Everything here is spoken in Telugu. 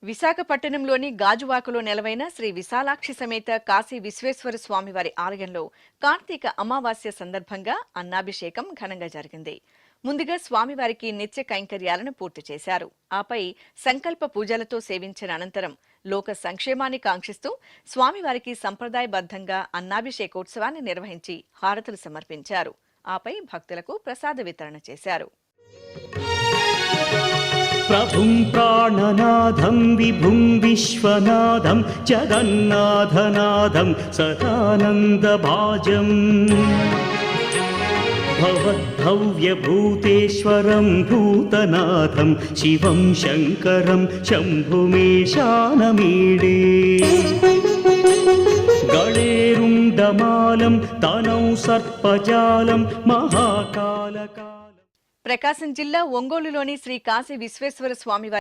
విశాఖపట్నంలోని గాజువాకలో నెలవైన శ్రీ విశాలాక్షి సమేత కాశీ విశ్వేశ్వర స్వామివారి ఆలయంలో కార్తీక అమావాస్య సందర్భంగా అన్నాభిషేకం ఘనంగా జరిగింది. ముందుగా స్వామివారికి నిత్య కైంకర్యాలను పూర్తి చేశారు. ఆపై సంకల్ప పూజలతో సేవించిన అనంతరం లోక సంక్షేమాన్ని కాంక్షిస్తూ స్వామివారికి సంప్రదాయబద్ధంగా అన్నాభిషేకోత్సవాన్ని నిర్వహించి హారతులు సమర్పించారు. ఆపై భక్తులకు ప్రసాద వితరణ చేశారు. ప్రభుం ప్రాణనాథం విభుం విశ్వనాథం జగన్నాథనాథం సదానందభాజం భవద్భవ్యభూతేశ్వరం భూతనాథం శివం శంకరం శంభుమేశానమీడే గళేరుండమాలం తనౌ సర్పజాలం మహాకాలకాలం. ప్రకాశం జిల్లా ఒంగోలులోని శ్రీ కాశీ విశ్వేశ్వర స్వామివారి